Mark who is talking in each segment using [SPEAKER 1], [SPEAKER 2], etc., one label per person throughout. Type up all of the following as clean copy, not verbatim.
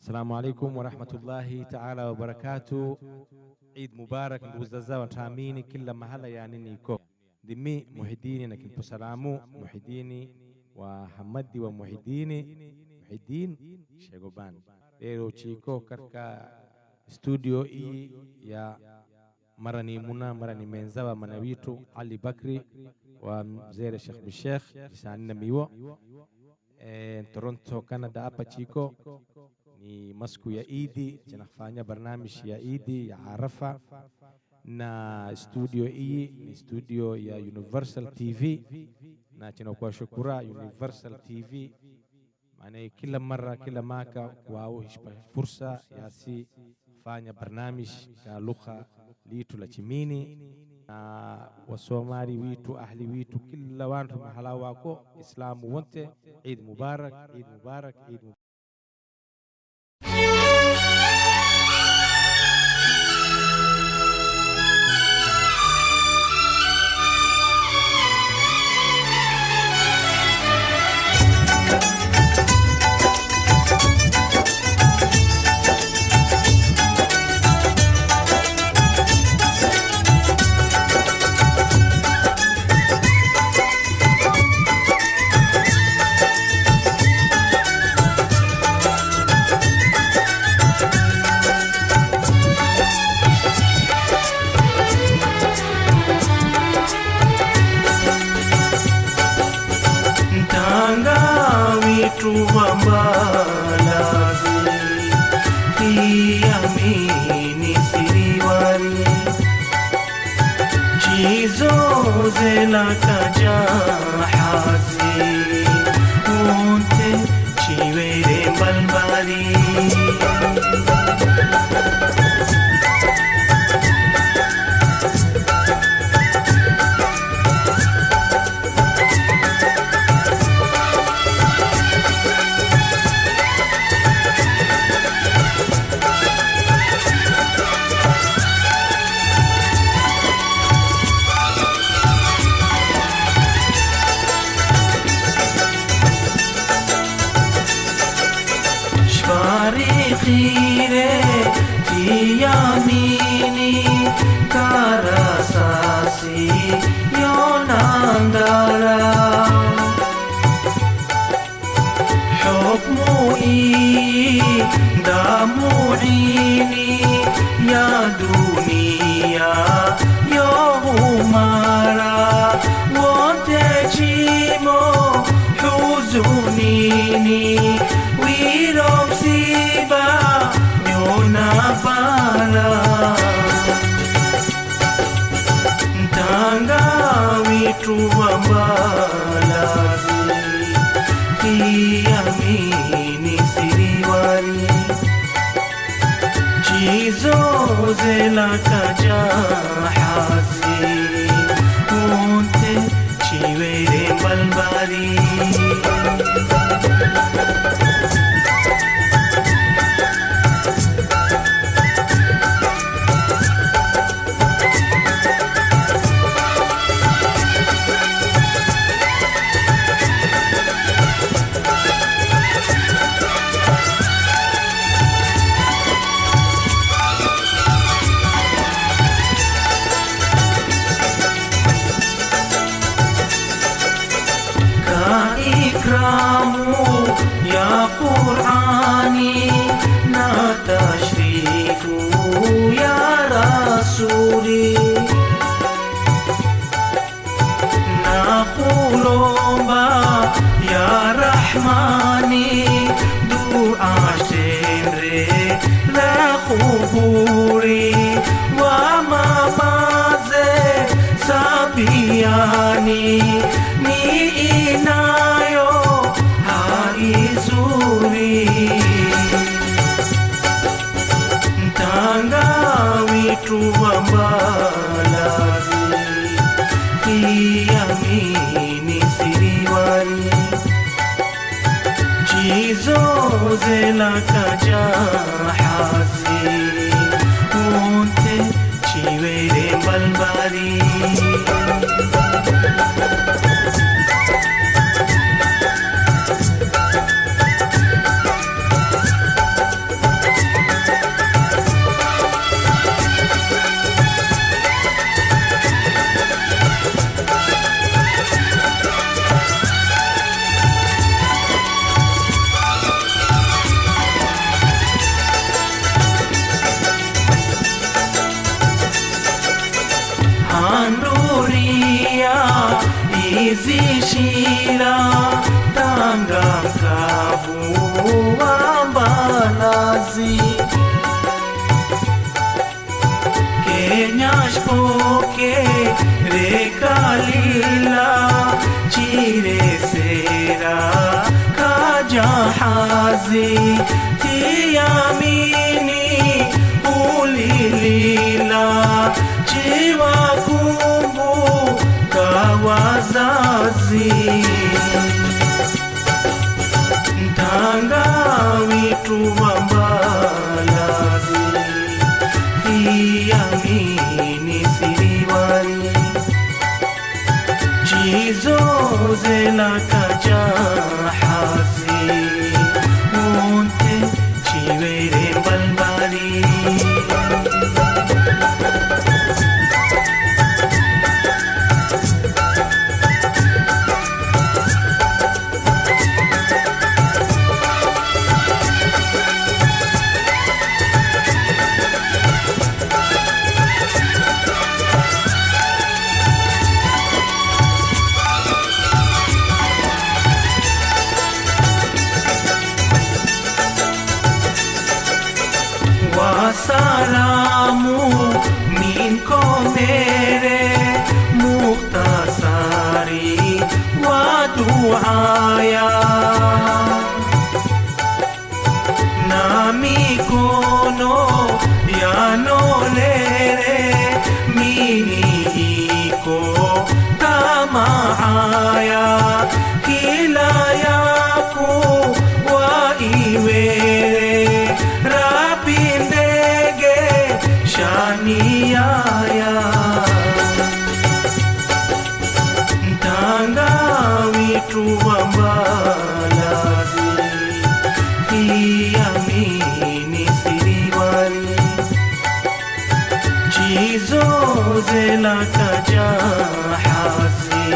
[SPEAKER 1] Assalamu alaikum wa rahmatullahi ta'ala wa barakatuh. Eid Mubarak ndugu zaza wataamini kila mahala yani niko. Dimi Muhidini na kimpo salamu Muhidini wa Hamadi wa Muhidin Shegoban. Leo chiko katika studio hii ya marani muna marani menzawa manawitu Ali Bakri wa mzee Sheikh Bishekh Lisanina Miwo Toronto Canada hapa chiko. Ni masku ya Idi, tunafanya barnamish ya Idi ya Arafa, na studio hii ni studio ya Universal TV, na tunakuwa shukura Universal TV maana kila mara kila maka wao fursa ya si fanya barnamish ka lugha litu la chimini na wasomali witu ahli witu kila watu mahala wako Islamu wote. Eid Mubarak, Eid Mubarak, Eid Mubarak.
[SPEAKER 2] kazi tiamini ulilila chiwakumbuka wazazi ntanga witu wambalazi tiamini siriwari chizo zela kajahazi unte chivere balbari salamu minko mere mukhtasari wa duaya na mikono yanolere mini iko kama haya kila yako wa iwere shaniaya ntanga witu wambalazi tiamini siriwari chizo zela kajahazi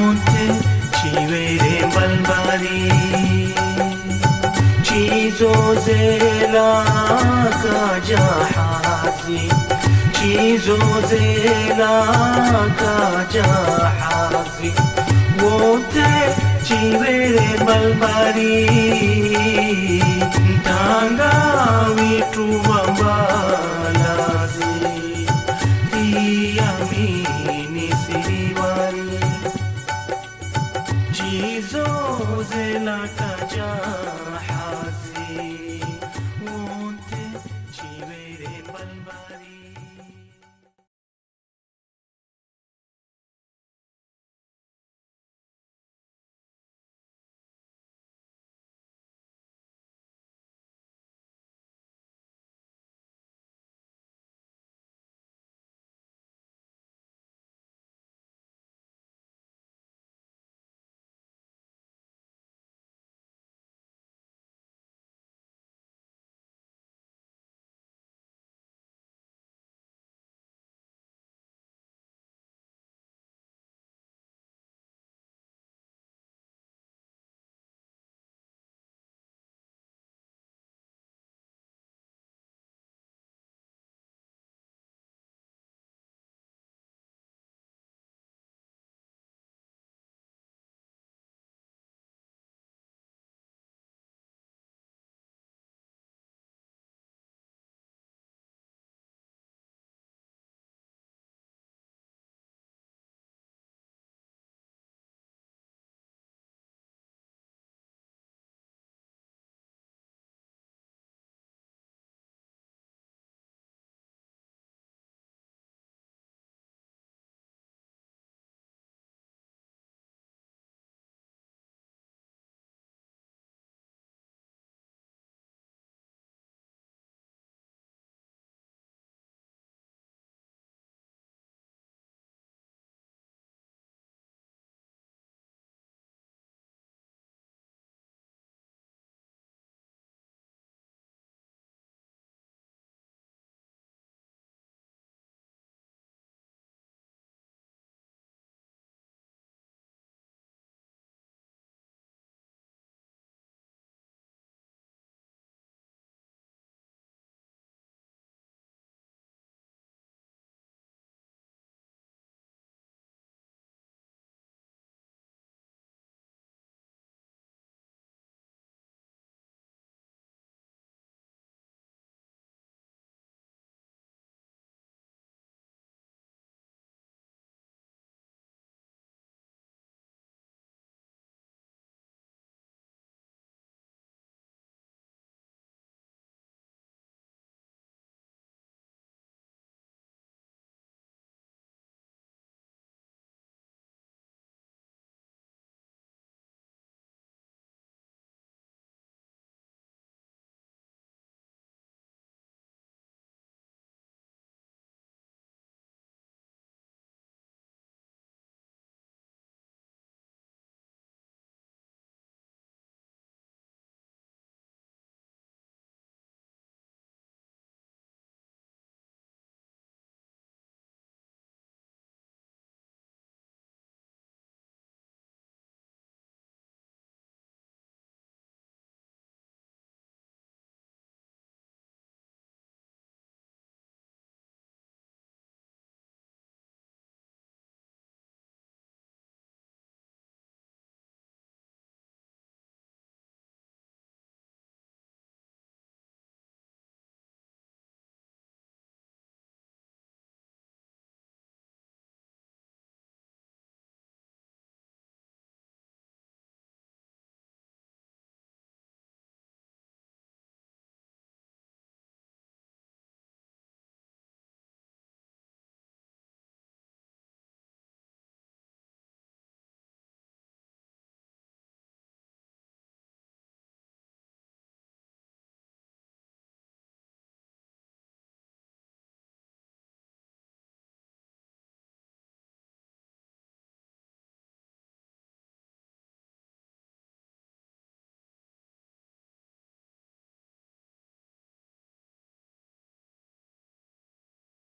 [SPEAKER 2] unte chivere balbari chizo zela kajahazi chizo zela kajahazi wote chivere balbari ntanga witu wambalazi tiamini siriwari chizo zela kajahazi